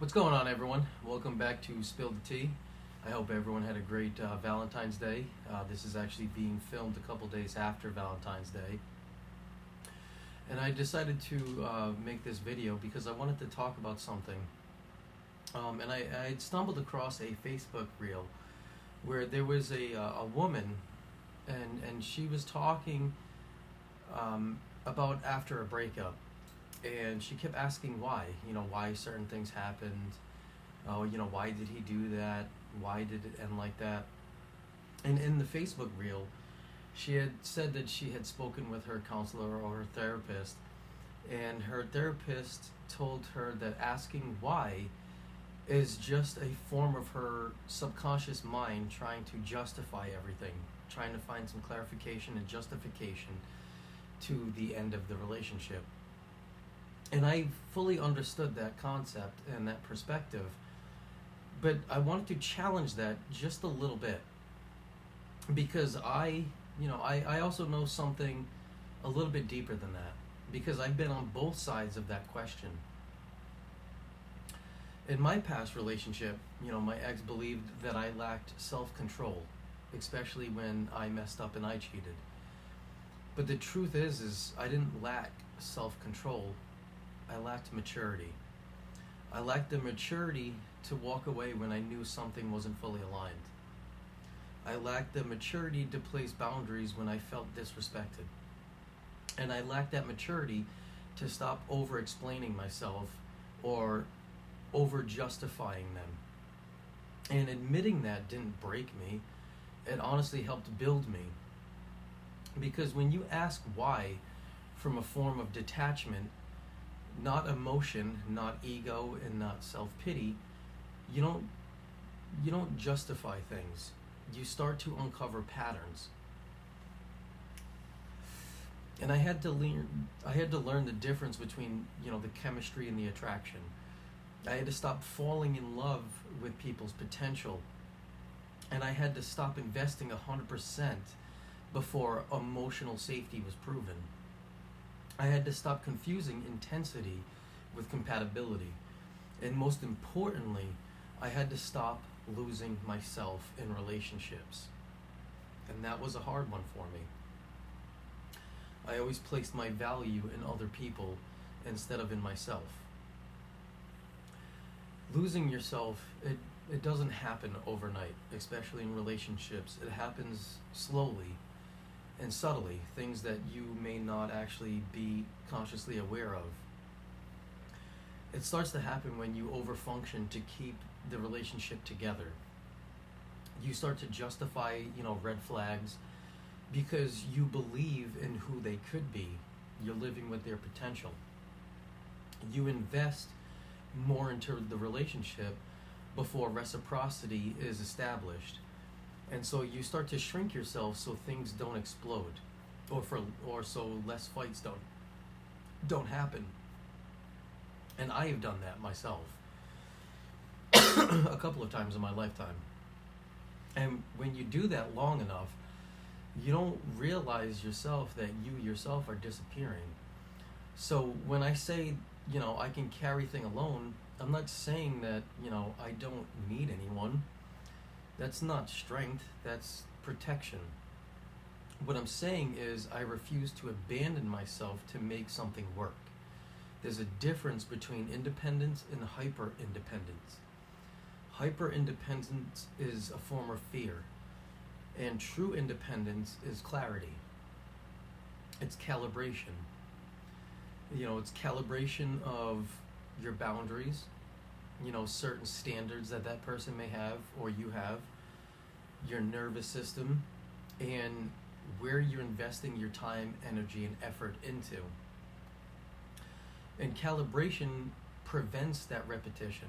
What's going on, everyone? Welcome back to Spill the Tea. I hope everyone had a great Valentine's Day. This is actually being filmed a couple days after Valentine's Day. And I decided to make this video because I wanted to talk about something. And I had stumbled across a Facebook reel where there was a woman and she was talking about after a breakup. And she kept asking why, why certain things happened. Oh, why did he do that? Why did it end like that? And in the Facebook reel, she had said that she had spoken with her counselor or her therapist, and her therapist told her that asking why is just a form of her subconscious mind trying to justify everything, trying to find some clarification and justification to the end of the relationship. And I fully understood that concept and that perspective, but I wanted to challenge that just a little bit because I also know something a little bit deeper than that because I've been on both sides of that question. In my past relationship, my ex believed that I lacked self-control, especially when I messed up and I cheated. But the truth is I didn't lack self-control. I lacked maturity. I lacked the maturity to walk away when I knew something wasn't fully aligned. I lacked the maturity to place boundaries when I felt disrespected. And I lacked that maturity to stop over-explaining myself or over-justifying them. And admitting that didn't break me. It honestly helped build me. Because when you ask why from a form of detachment, not emotion, not ego, and not self-pity, you don't justify things. You start to uncover patterns. And I had to learn the difference between, the chemistry and the attraction. I had to stop falling in love with people's potential. And I had to stop investing 100% before emotional safety was proven. I had to stop confusing intensity with compatibility. And most importantly, I had to stop losing myself in relationships. And that was a hard one for me. I always placed my value in other people instead of in myself. Losing yourself, it doesn't happen overnight, especially in relationships. It happens slowly and subtly, things that you may not actually be consciously aware of. It starts to happen when you overfunction to keep the relationship together. You start to justify, red flags because you believe in who they could be. You're living with their potential. You invest more into the relationship before reciprocity is established. And so you start to shrink yourself so things don't explode, or so less fights don't happen. And I have done that myself a couple of times in my lifetime. And when you do that long enough, you don't realize yourself that you yourself are disappearing. So when I say, I can carry things alone, I'm not saying that, I don't need anyone. That's not strength, that's protection. What I'm saying is I refuse to abandon myself to make something work. There's a difference between independence and hyper-independence. Hyper-independence is a form of fear, and true independence is clarity. It's calibration. It's calibration of your boundaries, certain standards that person may have or you have, your nervous system, and where you're investing your time, energy, and effort into. And calibration prevents that repetition.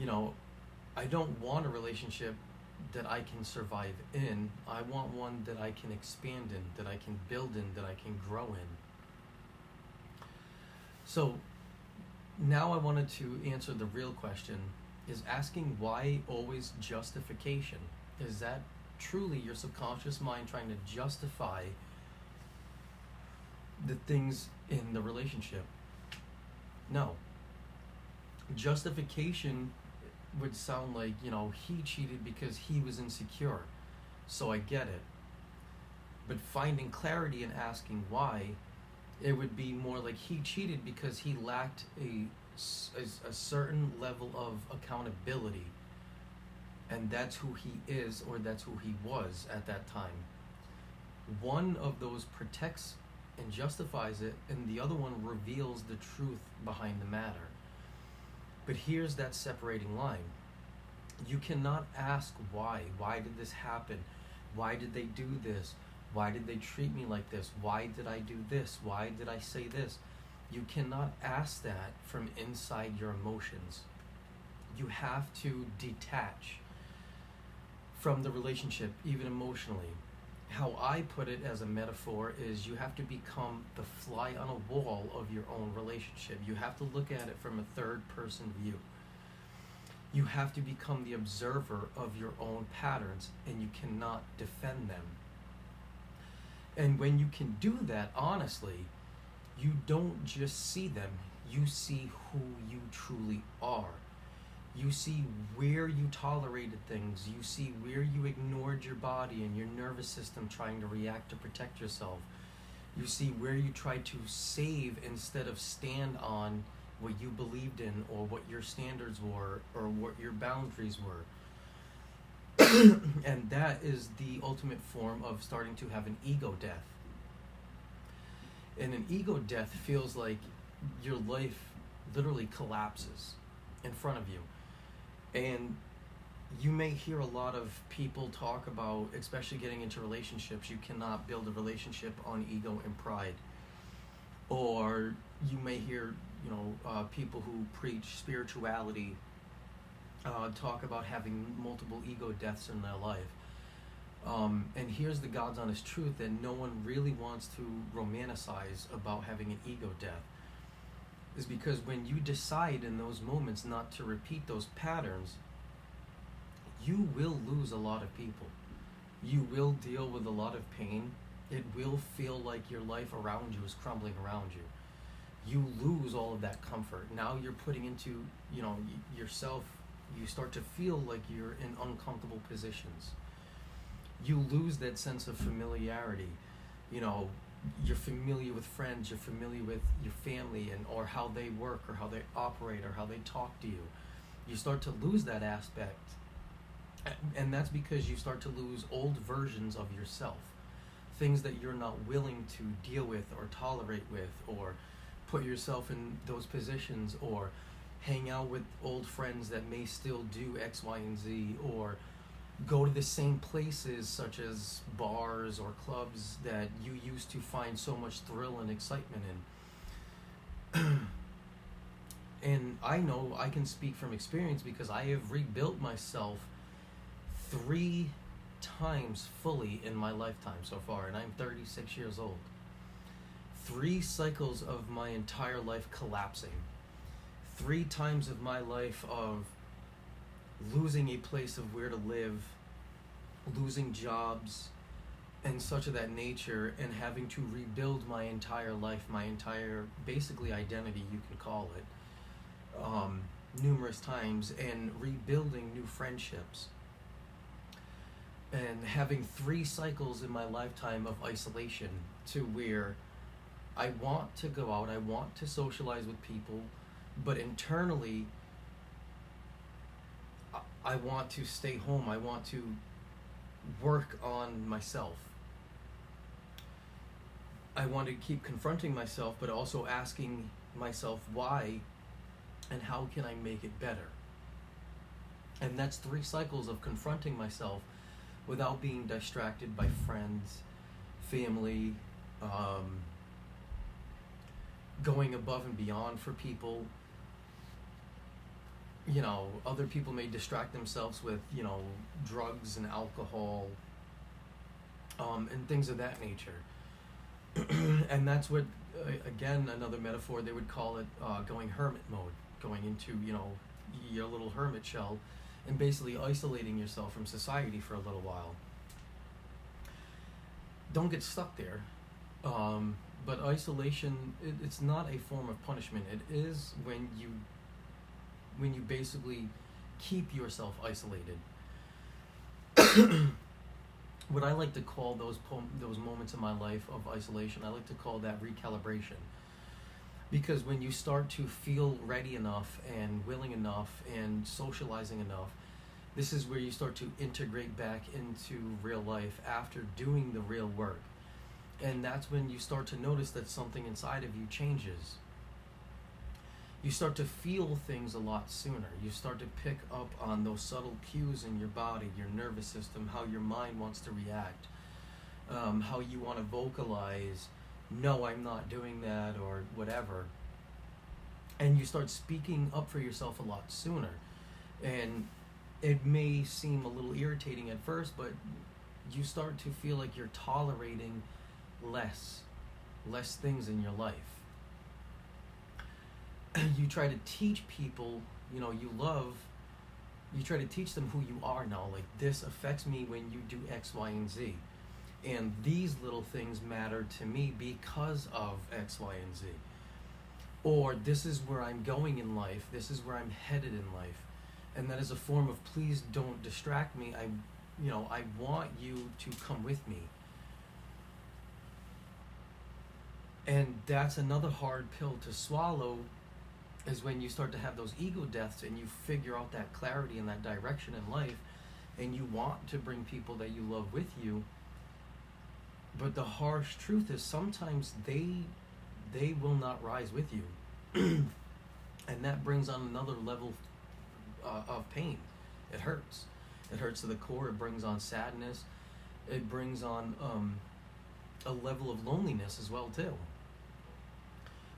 I don't want a relationship that I can survive in. I want one that I can expand in, that I can build in, that I can grow in. So now I wanted to answer the real question. Is asking why always justification? Is that truly your subconscious mind trying to justify the things in the relationship? No. Justification would sound like, he cheated because he was insecure. So I get it. But finding clarity and asking why, it would be more like he cheated because he lacked a certain level of accountability. And that's who he is, or that's who he was at that time. One of those protects and justifies it, and the other one reveals the truth behind the matter. But here's that separating line. You cannot ask why. Why did this happen? Why did they do this? Why did they treat me like this? Why did I do this? Why did I say this? You cannot ask that from inside your emotions. You have to detach from the relationship, even emotionally. How I put it as a metaphor is you have to become the fly on a wall of your own relationship. You have to look at it from a third person view. You have to become the observer of your own patterns, and you cannot defend them. And when you can do that honestly, you don't just see them, you see who you truly are. You see where you tolerated things, you see where you ignored your body and your nervous system trying to react to protect yourself. You see where you tried to save instead of stand on what you believed in, or what your standards were, or what your boundaries were. And that is the ultimate form of starting to have an ego death. And an ego death feels like your life literally collapses in front of you. And you may hear a lot of people talk about, especially getting into relationships, you cannot build a relationship on ego and pride. Or you may hear, people who preach spirituality talk about having multiple ego deaths in their life. And here's the God's honest truth that no one really wants to romanticize about having an ego death. Is because when you decide in those moments not to repeat those patterns, you will lose a lot of people. You will deal with a lot of pain. It will feel like your life around you is crumbling around you. You lose all of that comfort. Now you're putting into, yourself, you start to feel like you're in uncomfortable positions. You lose that sense of familiarity. You're familiar with friends, you're familiar with your family, or how they work, or how they operate, or how they talk to you. You start to lose that aspect. And that's because you start to lose old versions of yourself. Things that you're not willing to deal with, or tolerate with, or put yourself in those positions, or hang out with old friends that may still do X, Y, and Z, or go to the same places such as bars or clubs that you used to find so much thrill and excitement in. And I know I can speak from experience because I have rebuilt myself 3 times fully in my lifetime so far, and I'm 36 years old. 3 cycles of my entire life collapsing. 3 times of my life of losing a place of where to live, losing jobs, and such of that nature, and having to rebuild my entire life, my entire, basically, identity, you can call it, numerous times, and rebuilding new friendships. And having 3 cycles in my lifetime of isolation, to where I want to go out, I want to socialize with people, but internally, I want to stay home. I want to work on myself. I want to keep confronting myself, but also asking myself why and how can I make it better. And that's 3 cycles of confronting myself without being distracted by friends, family, going above and beyond for people. Other people may distract themselves with, drugs and alcohol, and things of that nature. And that's what, again, another metaphor, they would call it going hermit mode, going into, your little hermit shell, and basically isolating yourself from society for a little while. Don't get stuck there. But isolation, it's not a form of punishment. It is when you when you basically keep yourself isolated. What I like to call those moments in my life of isolation, I like to call that recalibration. Because when you start to feel ready enough and willing enough and socializing enough, this is where you start to integrate back into real life after doing the real work. And that's when you start to notice that something inside of you changes. You start to feel things a lot sooner. You start to pick up on those subtle cues in your body, your nervous system, how your mind wants to react, how you want to vocalize, no, I'm not doing that, or whatever. And you start speaking up for yourself a lot sooner. And it may seem a little irritating at first, but you start to feel like you're tolerating less things in your life. You try to teach people, you love, you try to teach them who you are now. Like, this affects me when you do X, Y, and Z. And these little things matter to me because of X, Y, and Z. Or this is where I'm going in life. This is where I'm headed in life. And that is a form of, please don't distract me. I want you to come with me. And that's another hard pill to swallow, is when you start to have those ego deaths and you figure out that clarity and that direction in life, and you want to bring people that you love with you. But the harsh truth is sometimes they will not rise with you. And that brings on another level of pain. It hurts. It hurts to the core. It brings on sadness. It brings on a level of loneliness as well too.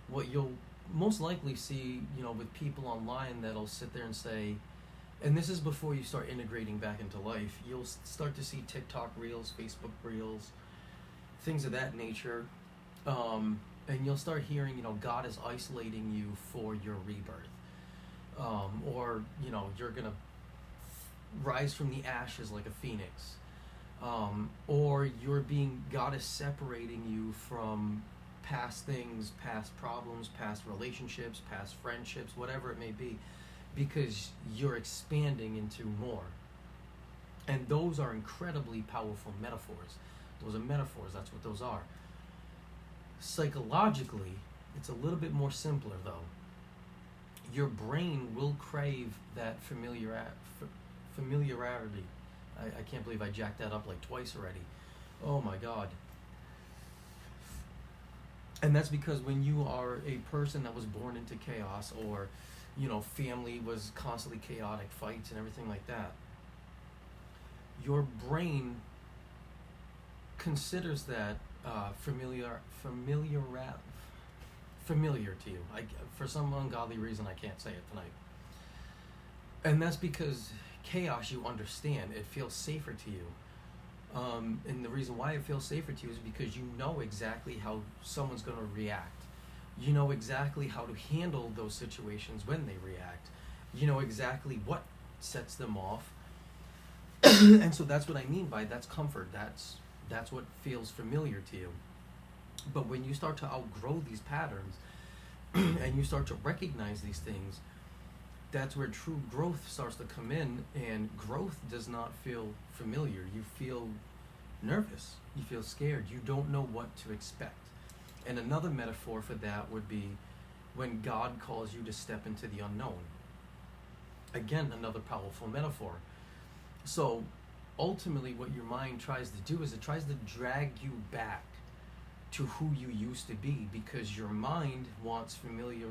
What you'll most likely see, with people online that'll sit there and say, and this is before you start integrating back into life, you'll start to see TikTok reels, Facebook reels, things of that nature, and you'll start hearing, God is isolating you for your rebirth, or you're gonna rise from the ashes like a phoenix, or God is separating you from past things, past problems, past relationships, past friendships, whatever it may be, because you're expanding into more. And those are incredibly powerful metaphors. Those are metaphors, that's what those are. Psychologically, it's a little bit more simpler though. Your brain will crave that familiarity. I can't believe I jacked that up like twice already. Oh my God. And that's because when you are a person that was born into chaos, or, family was constantly chaotic, fights and everything like that, your brain considers that familiar to you. For some ungodly reason, I can't say it tonight. And that's because chaos, you understand, it feels safer to you. And the reason why it feels safer to you is because you know exactly how someone's going to react. You know exactly how to handle those situations when they react. You know exactly what sets them off. And so that's what I mean by that's comfort. That's what feels familiar to you. But when you start to outgrow these patterns and you start to recognize these things, that's where true growth starts to come in. And growth does not feel familiar. You feel nervous. You feel scared. You don't know what to expect. And another metaphor for that would be when God calls you to step into the unknown. Again, another powerful metaphor. So ultimately what your mind tries to do is it tries to drag you back to who you used to be, because your mind wants familiar.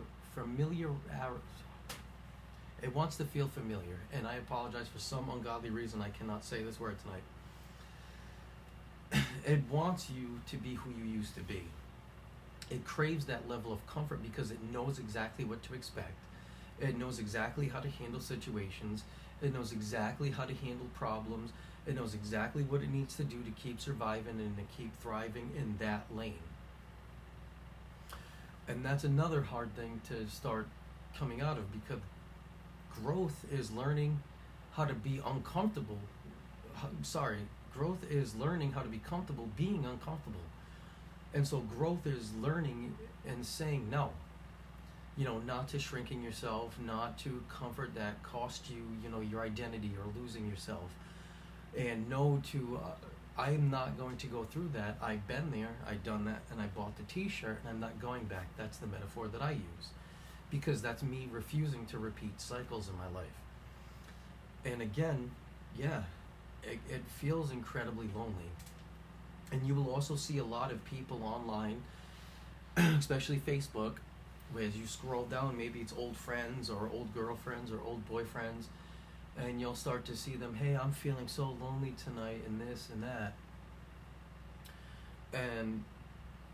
It wants to feel familiar. And I apologize, for some ungodly reason I cannot say this word tonight. It wants you to be who you used to be. It craves that level of comfort because it knows exactly what to expect. It knows exactly how to handle situations. It knows exactly how to handle problems. It knows exactly what it needs to do to keep surviving and to keep thriving in that lane. And that's another hard thing to start coming out of, because growth is learning how to be uncomfortable. Growth is learning how to be comfortable being uncomfortable. And so growth is learning and saying no. not to shrinking yourself, not to comfort that cost you, your identity or losing yourself. And no to, I'm not going to go through that. I've been there, I've done that, and I bought the t-shirt, and I'm not going back. That's the metaphor that I use. Because that's me refusing to repeat cycles in my life. And again, yeah, it feels incredibly lonely. And you will also see a lot of people online, especially Facebook, where as you scroll down, maybe it's old friends or old girlfriends or old boyfriends, and you'll start to see them, hey, I'm feeling so lonely tonight and this and that. And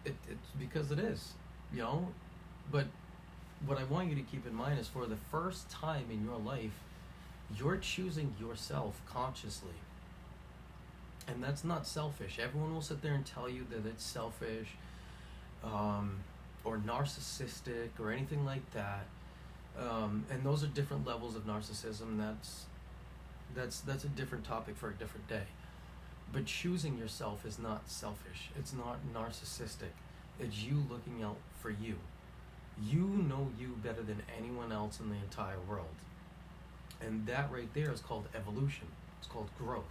it's because it is, but what I want you to keep in mind is for the first time in your life, you're choosing yourself consciously. And that's not selfish. Everyone will sit there and tell you that it's selfish, or narcissistic or anything like that. And those are different levels of narcissism. That's a different topic for a different day. But choosing yourself is not selfish. It's not narcissistic. It's you looking out for you. You know you better than anyone else in the entire world. And that right there is called evolution. It's called growth.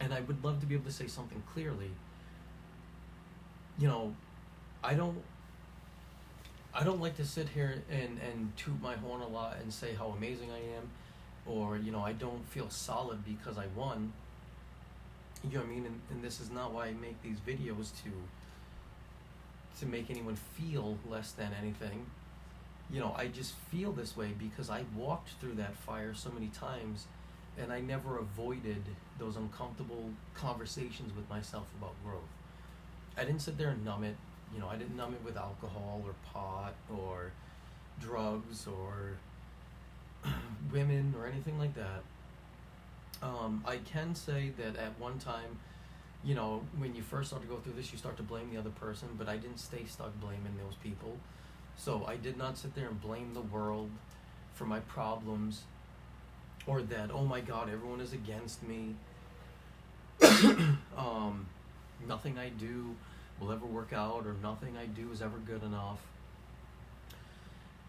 And I would love to be able to say something clearly. I don't like to sit here and toot my horn a lot and say how amazing I am, or I don't feel solid because I won. You know what I mean? And this is not why I make these videos, to make anyone feel less than anything. I just feel this way because I walked through that fire so many times, and I never avoided those uncomfortable conversations with myself about growth. I didn't sit there and numb it. I didn't numb it with alcohol or pot or drugs or women or anything like that. I can say that at one time, when you first start to go through this, you start to blame the other person, but I didn't stay stuck blaming those people. So I did not sit there and blame the world for my problems, or that, oh my God, everyone is against me. Nothing I do will ever work out, or nothing I do is ever good enough.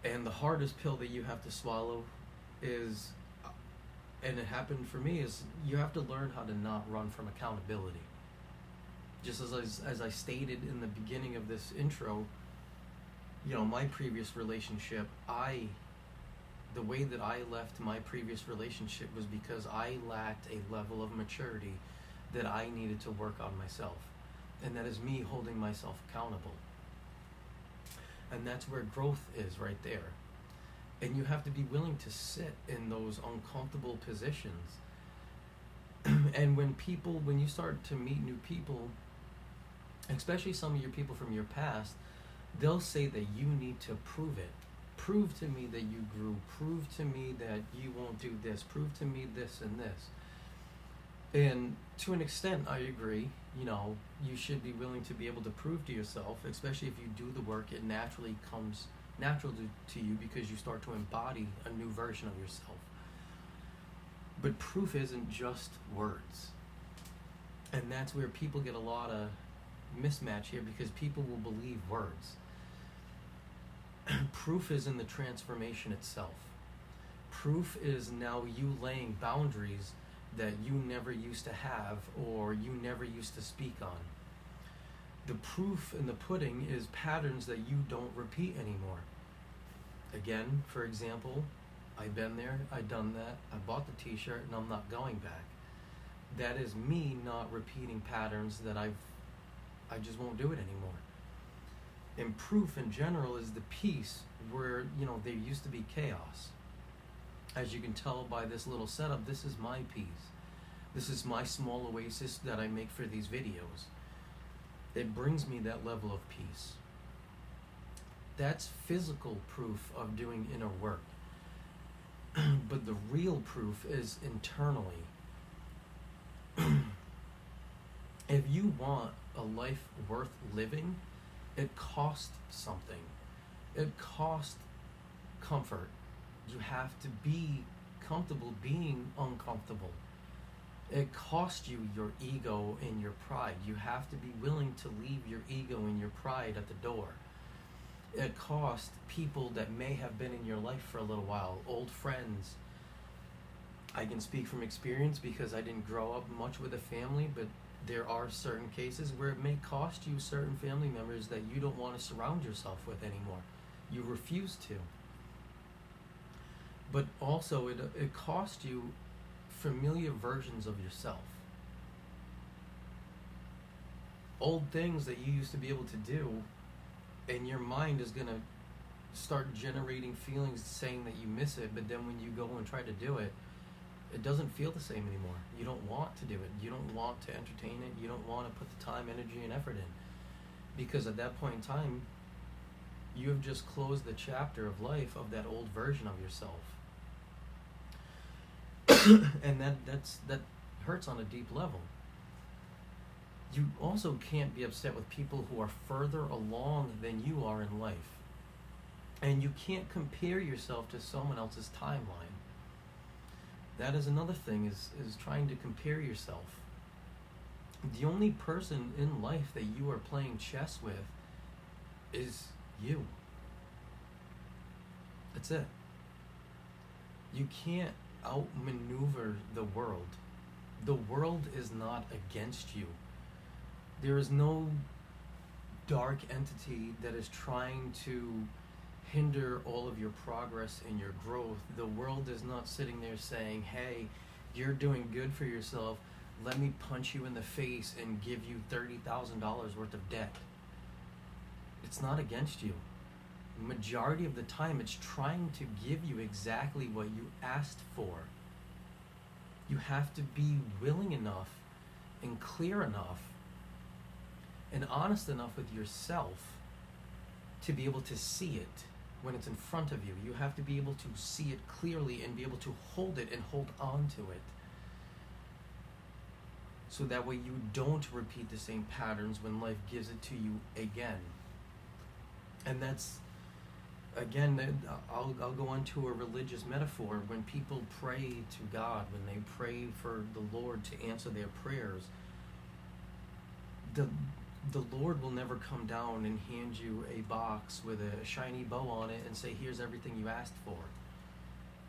And the hardest pill that you have to swallow is, and it happened for me, is you have to learn how to not run from accountability. Just as I stated in the beginning of this intro, my previous relationship, the way that I left my previous relationship was because I lacked a level of maturity that I needed to work on myself. And that is me holding myself accountable. And that's where growth is right there. And you have to be willing to sit in those uncomfortable positions. And when you start to meet new people, especially some of your people from your past, they'll say that you need to prove it. Prove to me that you grew. Prove to me that you won't do this. Prove to me this and this. And to an extent, I agree. You should be willing to be able to prove to yourself, especially if you do the work, it naturally comes natural to you because you start to embody a new version of yourself. But proof isn't just words. And that's where people get a lot of mismatch here, because people will believe words. Proof is in the transformation itself. Proof is now you laying boundaries that you never used to have, or you never used to speak on. The proof in the pudding is patterns that you don't repeat anymore. Again, for example, I've been there, I've done that, I bought the t-shirt, and I'm not going back. That is me not repeating patterns that I just won't do it anymore. And proof in general is the piece where, there used to be chaos. As you can tell by this little setup, this is my piece. This is my small oasis that I make for these videos. It brings me that level of peace. That's physical proof of doing inner work. But the real proof is internally. If you want a life worth living, it costs something. It costs comfort. You have to be comfortable being uncomfortable. It costs you your ego and your pride. You have to be willing to leave your ego and your pride at the door. It cost people that may have been in your life for a little while, old friends. I can speak from experience because I didn't grow up much with a family, but there are certain cases where it may cost you certain family members that you don't want to surround yourself with anymore. You refuse to. But also it cost you familiar versions of yourself. Old things that you used to be able to do, and your mind is going to start generating feelings saying that you miss it, but then when you go and try to do it, it doesn't feel the same anymore. You don't want to do it. You don't want to entertain it. You don't want to put the time, energy, and effort in. Because at that point in time, you have just closed the chapter of life of that old version of yourself. And that hurts on a deep level. You also can't be upset with people who are further along than you are in life. And you can't compare yourself to someone else's timeline. That is another thing, is trying to compare yourself. The only person in life that you are playing chess with is you. That's it. You can't outmaneuver the world. The world is not against you. There is no dark entity that is trying to hinder all of your progress and your growth. The world is not sitting there saying, hey, you're doing good for yourself, let me punch you in the face and give you $30,000 worth of debt. It's not against you. The majority of the time, it's trying to give you exactly what you asked for. You have to be willing enough and clear enough and honest enough with yourself to be able to see it when it's in front of you. You have to be able to see it clearly and be able to hold it and hold on to it. So that way you don't repeat the same patterns when life gives it to you again. And that's, again, I'll go on to a religious metaphor. When people pray to God, when they pray for the Lord to answer their prayers, the Lord will never come down and hand you a box with a shiny bow on it and say, here's everything you asked for.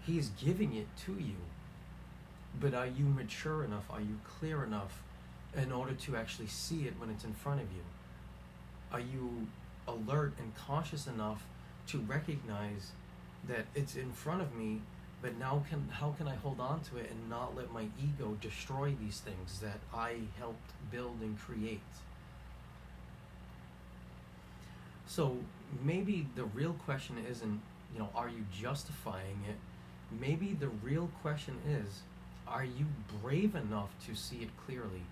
He's giving it to you. But are you mature enough? Are you clear enough in order to actually see it when it's in front of you? Are you alert and conscious enough to recognize that it's in front of me, but now how can I hold on to it and not let my ego destroy these things that I helped build and create? So maybe the real question isn't, are you justifying it? Maybe the real question is, are you brave enough to see it clearly?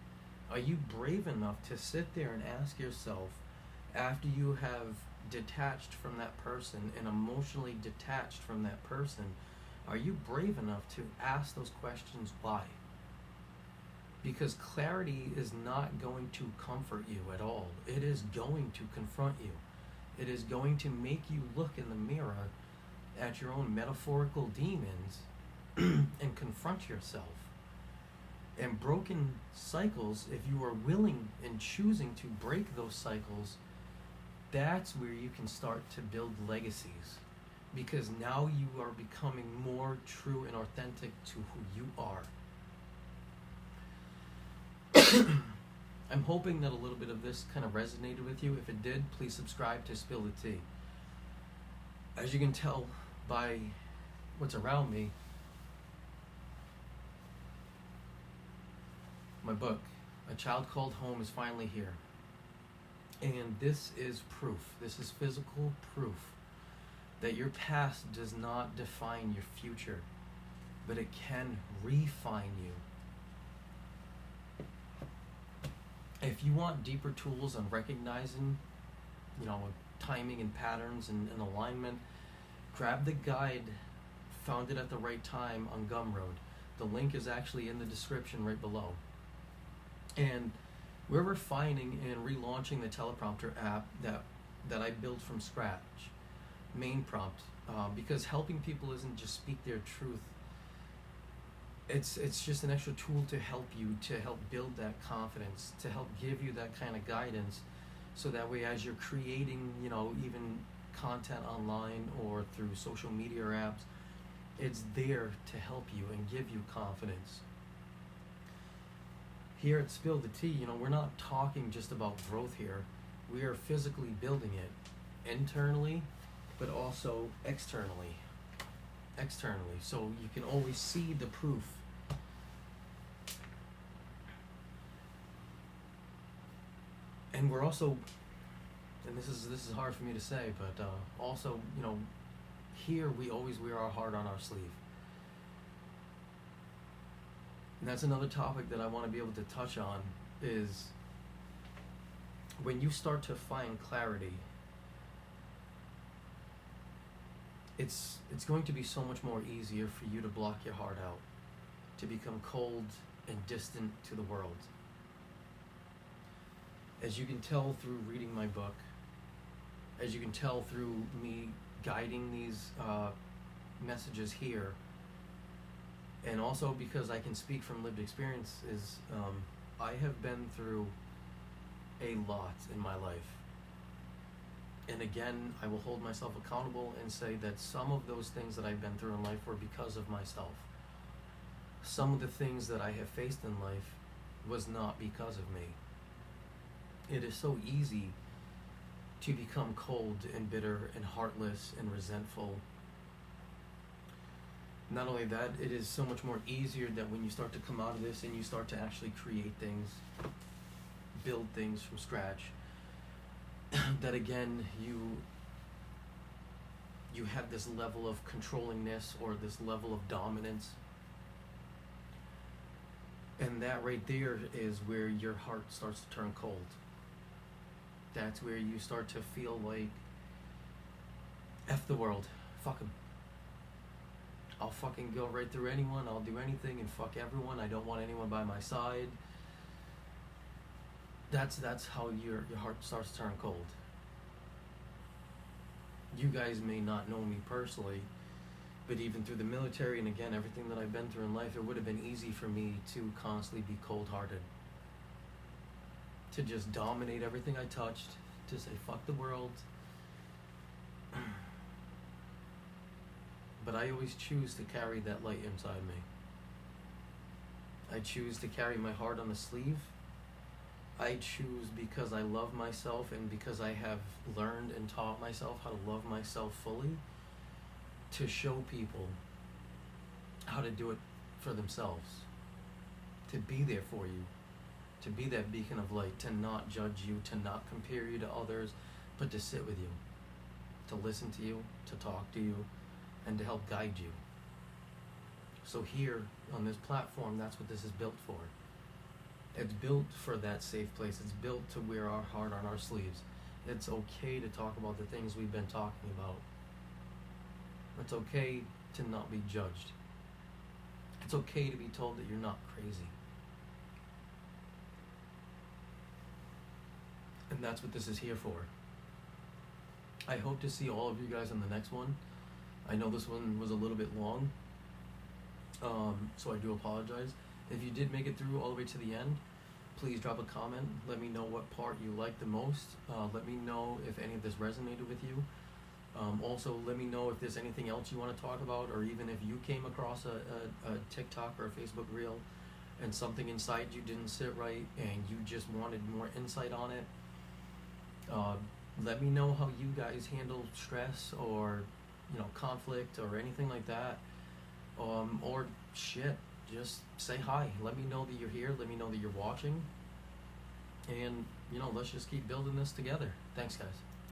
Are you brave enough to sit there and ask yourself, after you have detached from that person and emotionally detached from that person, are you brave enough to ask those questions why? Because clarity is not going to comfort you at all. It is going to confront you. It is going to make you look in the mirror at your own metaphorical demons and confront yourself. And broken cycles, if you are willing and choosing to break those cycles, that's where you can start to build legacies. Because now you are becoming more true and authentic to who you are. I'm hoping that a little bit of this kind of resonated with you. If it did, please subscribe to Spill the Tea. As you can tell by what's around me, my book, A Child Called Home, is finally here. And this is proof, this is physical proof that your past does not define your future, but it can refine you. If you want deeper tools on recognizing, timing and patterns and alignment, grab the guide, Found It at the Right Time on Gumroad. The link is actually in the description right below. And we're refining and relaunching the teleprompter app that I built from scratch, MainPrompt, because helping people isn't just speak their truth. It's just an extra tool to help you, to help build that confidence, to help give you that kind of guidance, so that way as you're creating, even content online or through social media or apps. It's there to help you and give you confidence. Here at Spill the Tea, we're not talking just about growth here. We are physically building it internally, but also externally. So you can always see the proof. And we're also, and this is hard for me to say, but also, here we always wear our heart on our sleeve. And that's another topic that I want to be able to touch on, is when you start to find clarity, it's going to be so much more easier for you to block your heart out, to become cold and distant to the world. As you can tell through reading my book, as you can tell through me guiding these messages here, and also because I can speak from lived experience, is I have been through a lot in my life. And again, I will hold myself accountable and say that some of those things that I've been through in life were because of myself. Some of the things that I have faced in life was not because of me. It is so easy to become cold and bitter and heartless and resentful. Not only that, it is so much more easier that when you start to come out of this and you start to actually create things, build things from scratch, that again, you have this level of controllingness or this level of dominance. And that right there is where your heart starts to turn cold. That's where you start to feel like, F the world, fuck 'em. I'll fucking go right through anyone, I'll do anything and fuck everyone, I don't want anyone by my side. That's how your heart starts to turn cold. You guys may not know me personally, but even through the military and again, everything that I've been through in life, it would have been easy for me to constantly be cold-hearted. To just dominate everything I touched, to say fuck the world. But I always choose to carry that light inside me. I choose to carry my heart on the sleeve. I choose, because I love myself and because I have learned and taught myself how to love myself fully, to show people how to do it for themselves. To be there for you. To be that beacon of light, to not judge you, to not compare you to others, but to sit with you, to listen to you, to talk to you, and to help guide you. So here, on this platform, that's what this is built for. It's built for that safe place. It's built to wear our heart on our sleeves. It's okay to talk about the things we've been talking about. It's okay to not be judged. It's okay to be told that you're not crazy. And that's what this is here for. I hope to see all of you guys on the next one. I know this one was a little bit long, so I do apologize. If you did make it through all the way to the end, please drop a comment. Let me know what part you liked the most. Let me know if any of this resonated with you. Also, let me know if there's anything else you want to talk about, or even if you came across a TikTok or a Facebook reel and something inside you didn't sit right and you just wanted more insight on it. Let me know how you guys handle stress or conflict or anything like that, or shit, just say hi. Let me know that you're here. Let me know that you're watching, and let's just keep building this together. Thanks, guys.